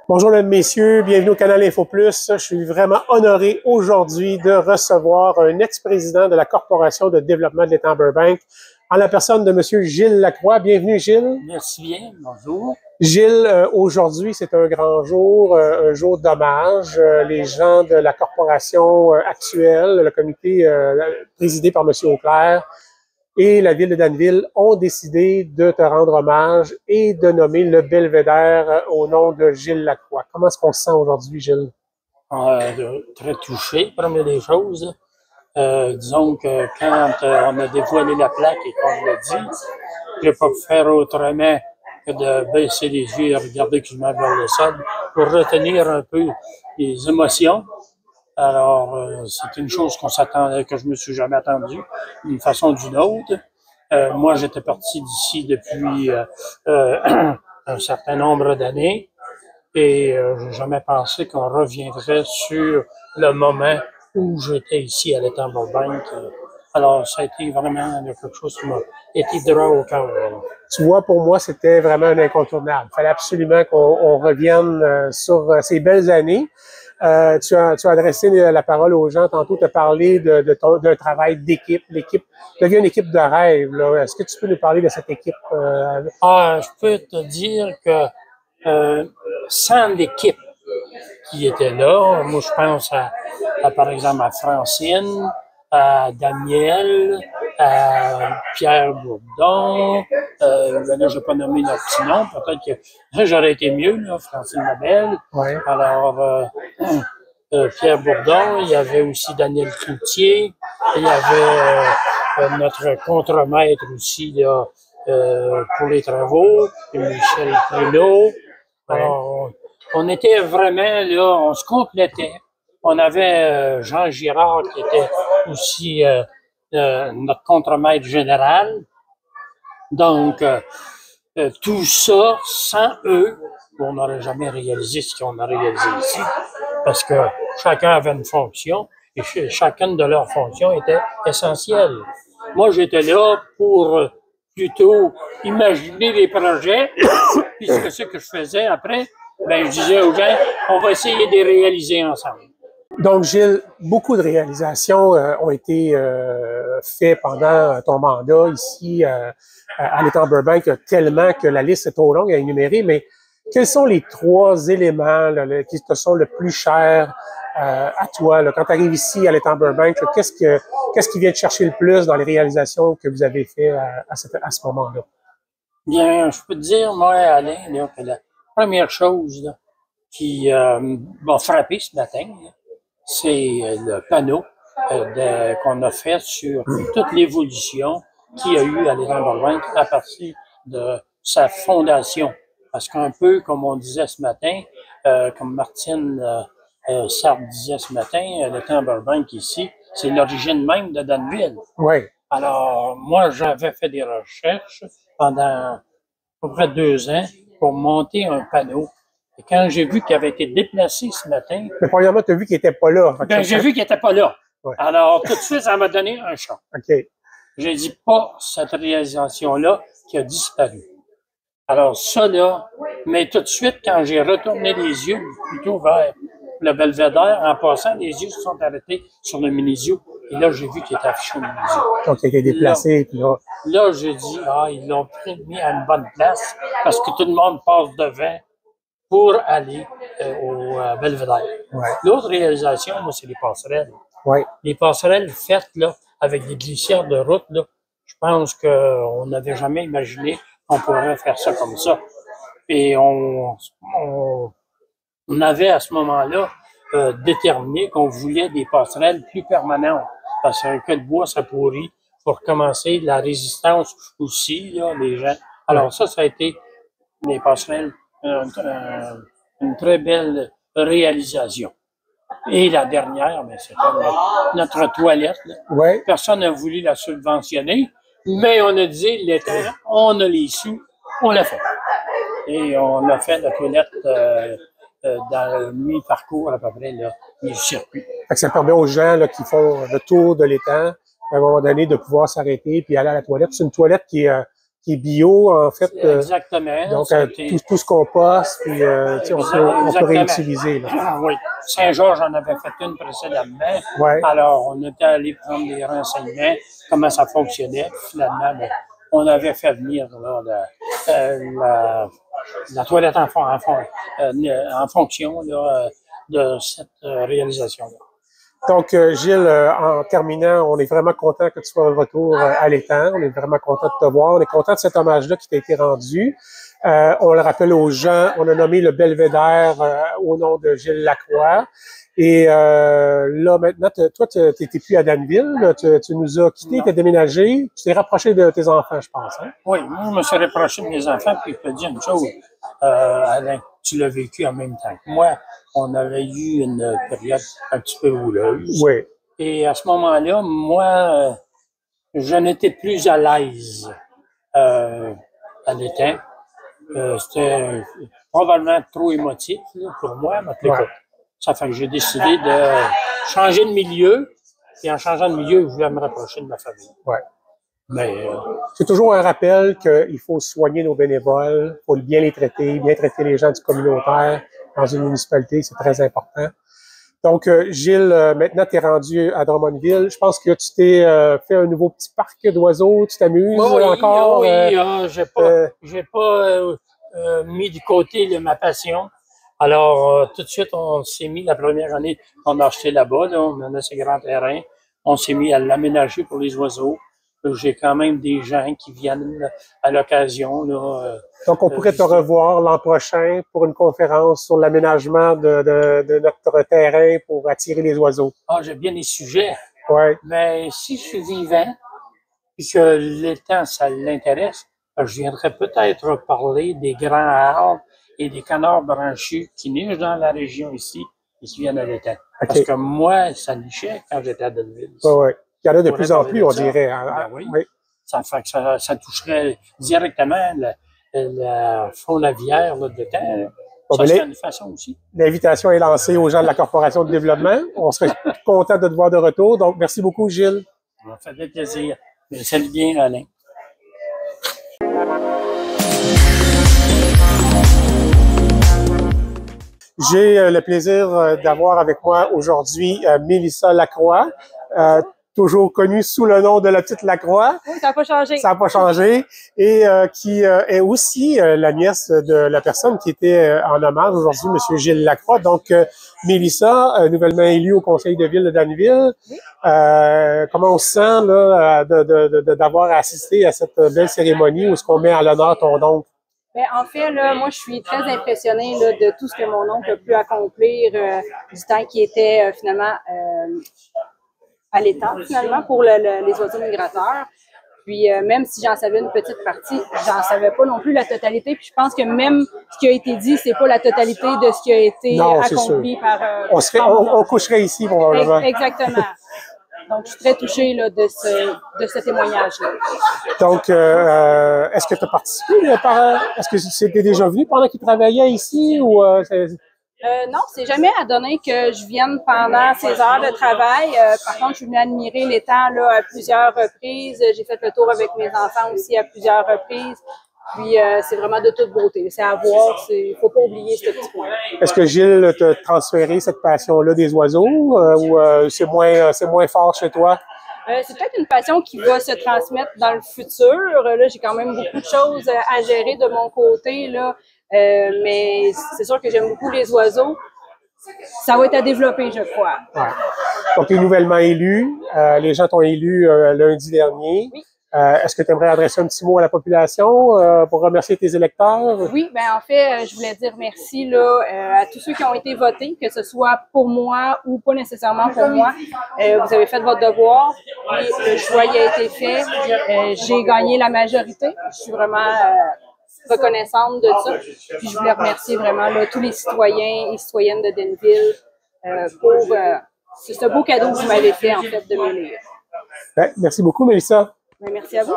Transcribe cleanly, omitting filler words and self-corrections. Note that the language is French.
Bonjour mesdames, messieurs, bienvenue au canal Info Plus. Je suis vraiment honoré aujourd'hui de recevoir un ex-président de la Corporation de développement de l'Étang Burbank, en la personne de monsieur Gilles Lacroix. Bienvenue Gilles. Merci bien, bonjour. Gilles, aujourd'hui c'est un grand jour, un jour d'hommage. Les gens de la corporation actuelle, le comité présidé par monsieur Auclair, et la ville de Danville ont décidé de te rendre hommage et de nommer le belvédère au nom de Gilles Lacroix. Comment est-ce qu'on se sent aujourd'hui, Gilles? Très touché, première des choses. Disons que quand on a dévoilé la plaque et qu'on l'a dit, je n'ai pas pu faire autrement que de baisser les yeux et regarder que je m'en vers le sol pour retenir un peu les émotions. Alors, c'est une chose qu'on s'attendait, que je me suis jamais attendu, d'une façon ou d'une autre. Moi, j'étais parti d'ici depuis un certain nombre d'années et j'ai jamais pensé qu'on reviendrait sur le moment où j'étais ici à l'Étang Burbank. Alors, ça a été vraiment quelque chose qui m'a été droit au cœur. Tu vois, pour moi, c'était vraiment un incontournable. Il fallait absolument qu'on revienne sur ces belles années. Tu as adressé la parole aux gens. Tantôt, tu as parlé d'un travail d'équipe. L'équipe devient une équipe de rêve. Est-ce que tu peux nous parler de cette équipe? Je peux te dire que sans l'équipe qui était là, moi je pense à par exemple à Francine, à Daniel, à Pierre Bourdon, là je n'ai pas nommé leur petit nom, peut-être que j'aurais été mieux, là, Francine Labelle. Ouais. Alors, Pierre Bourdon, il y avait aussi Daniel Cloutier, il y avait notre contremaître aussi là, pour les travaux, Michel Pruneau. Alors, on était vraiment là, on se complétait. On avait Jean Girard qui était aussi notre contremaître général. Donc, tout ça, sans eux, on n'aurait jamais réalisé ce qu'on a réalisé ici. Parce que chacun avait une fonction et chacune de leurs fonctions était essentielle. Moi, j'étais là pour plutôt imaginer les projets, puis ce que je faisais après, ben, je disais aux gens, on va essayer de les réaliser ensemble. Donc, Gilles, beaucoup de réalisations ont été faites pendant ton mandat ici à l'Étang Burbank, tellement que la liste est trop longue à énumérer, mais quels sont les trois éléments là, qui te sont le plus chers à toi? Là, quand tu arrives ici à l'Étang Burbank, qu'est-ce qui vient te chercher le plus dans les réalisations que vous avez faites à ce moment-là? Bien, je peux te dire, moi, Alain, là, que la première chose là, qui m'a frappé ce matin, c'est le panneau qu'on a fait sur toute l'évolution qu'il y a eu à l'Étang Burbank à partir de sa fondation. Parce qu'un peu, comme on disait ce matin, comme Martine Sartre disait ce matin, l'Étang Burbank ici, c'est l'origine même de Danville. Oui. Alors, moi, j'avais fait des recherches pendant à peu près 2 ans pour monter un panneau. Et quand j'ai vu qu'il avait été déplacé ce matin... Mais premièrement, tu as vu qu'il n'était pas là. Ben, j'ai vu qu'il n'était pas là. Ouais. Alors, tout de suite, ça m'a donné un choc. OK. J'ai dit pas cette réalisation-là qui a disparu. Alors, ça là, mais tout de suite, quand j'ai retourné les yeux plutôt vers le belvédère, en passant, les yeux se sont arrêtés sur le Minizio. Et là, j'ai vu qu'il était affiché au Minizio. Donc, il a été déplacé. Là, j'ai dit, ils l'ont mis à une bonne place parce que tout le monde passe devant pour aller au belvédère. Ouais. L'autre réalisation, moi, c'est les passerelles. Ouais. Les passerelles faites là, avec des glissières de route, là, je pense qu'on n'avait jamais imaginé qu'on pourrait faire ça comme ça. Et on avait à ce moment-là déterminé qu'on voulait des passerelles plus permanentes. Parce qu'un queue de bois, ça pourrit. Pour commencer, la résistance aussi, là, les gens. Alors ça a été les passerelles, une très belle réalisation. Et la dernière, ben, c'était notre toilette. Là. Ouais. Personne n'a voulu la subventionner, mais on a dit, l'État, on a les sous, on l'a fait. Et on a fait la toilette dans le mi-parcours à peu près là, du circuit. Fait que ça permet aux gens là, qui font le tour de l'étang, à un moment donné, de pouvoir s'arrêter puis aller à la toilette. C'est une toilette qui qui est bio, en fait. Exactement. Donc, tout ce compost, puis on peut réutiliser. Là. Ah, oui. Saint-Georges en avait fait une précédemment. Ouais. Alors, on était allé prendre des renseignements, comment ça fonctionnait. Puis finalement, ben, on avait fait venir là, la toilette en fonction là, de cette réalisation-là. Donc, Gilles, en terminant, on est vraiment content que tu sois de retour à l'étang. On est vraiment content de te voir. On est content de cet hommage-là qui t'a été rendu. On le rappelle aux gens, on a nommé le belvédère au nom de Gilles Lacroix. Et là, maintenant, toi, tu n'étais plus à Danville. Tu nous as quittés, tu as déménagé. Tu t'es rapproché de tes enfants, je pense. Hein? Oui, moi, je me suis rapproché de mes enfants. Puis, je peux te dire une chose, Alain, tu l'as vécu en même temps que moi. On avait eu une période un petit peu houleuse. Oui. Et à ce moment-là, moi, je n'étais plus à l'aise à l'étang. C'était probablement trop émotif là, pour moi. Mais ouais. Ça fait que j'ai décidé de changer de milieu. Et en changeant de milieu, je voulais me rapprocher de ma famille. Ouais. Mais c'est toujours un rappel qu'il faut soigner nos bénévoles, il faut bien les traiter les gens du communautaire dans une municipalité, c'est très important. Donc, Gilles, maintenant, tu es rendu à Drummondville. Je pense que tu t'es fait un nouveau petit parc d'oiseaux. Tu t'amuses encore? Oui, j'ai pas mis de côté là, ma passion. Alors, tout de suite, on s'est mis, la première année, on a acheté là-bas, là, on a ce grand terrain. On s'est mis à l'aménager pour les oiseaux. J'ai quand même des gens qui viennent à l'occasion. Donc, on pourrait te revoir l'an prochain pour une conférence sur l'aménagement de notre terrain pour attirer les oiseaux. Ah, j'ai bien des sujets. Ouais. Mais si je suis vivant et que l'étang, ça l'intéresse, je viendrai peut-être parler des grands arbres et des canards branchus qui nichent dans la région ici et qui viennent à l'étang. Okay. Parce que moi, ça nichait quand j'étais à Danville. Oui. Il y en a de plus en plus, on dirait. Ben oui. Ça fait que ça toucherait directement la faune aviaire là, de terre. Bon, ça serait une façon aussi. L'invitation est lancée aux gens de la Corporation de développement. On serait content de te voir de retour. Donc, merci beaucoup, Gilles. Ça m'a fait plaisir. Salut bien, Alain. J'ai le plaisir d'avoir avec moi aujourd'hui Mélissa Lacroix. Toujours connue sous le nom de la petite Lacroix. Oui, ça n'a pas changé. Ça n'a pas changé. Et qui est aussi la nièce de la personne qui était en hommage aujourd'hui, M. Gilles Lacroix. Donc, Mélissa, nouvellement élue au conseil de ville de Danville. Oui. Comment on se sent là, d'avoir assisté à cette belle cérémonie où est-ce qu'on met à l'honneur ton oncle? Bien, en fait, là, moi, je suis très impressionnée là, de tout ce que mon oncle a pu accomplir du temps qui était finalement à l'étang, finalement, pour les oiseaux migrateurs. Puis, même si j'en savais une petite partie, j'en savais pas non plus la totalité. Puis, je pense que même ce qui a été dit, c'est pas la totalité de ce qui a été accompli par... on coucherait ici, probablement. Exactement. Donc, je suis très touchée là, de ce témoignage-là. Donc, est-ce que tu as participé? Est-ce que c'était déjà venu pendant qu'il travaillait ici? Ou non, c'est jamais adonné que je vienne pendant ces heures de travail. Par contre, je suis venue admirer l'étang là, à plusieurs reprises. J'ai fait le tour avec mes enfants aussi à plusieurs reprises. Puis, c'est vraiment de toute beauté. C'est à voir. Il faut pas oublier ce petit point. Est-ce que Gilles t'a transféré cette passion-là des oiseaux ou c'est moins fort chez toi? C'est peut-être une passion qui va se transmettre dans le futur. Là, j'ai quand même beaucoup de choses à gérer de mon côté, là. Mais c'est sûr que j'aime beaucoup les oiseaux. Ça va être à développer, je crois. Ouais. Donc, tu es nouvellement élu. Les gens t'ont élu lundi dernier. Oui. Est-ce que tu aimerais adresser un petit mot à la population pour remercier tes électeurs? Oui, bien en fait, je voulais dire merci là, à tous ceux qui ont été votés, que ce soit pour moi ou pas nécessairement pour moi. Vous avez fait votre devoir et le choix y a été fait. J'ai gagné la majorité. Je suis vraiment reconnaissante de ça. Puis je voulais remercier vraiment là, tous les citoyens et citoyennes de Danville pour ce beau cadeau que vous m'avez fait en fait de m'élire. Merci beaucoup, Mélissa. Merci à vous.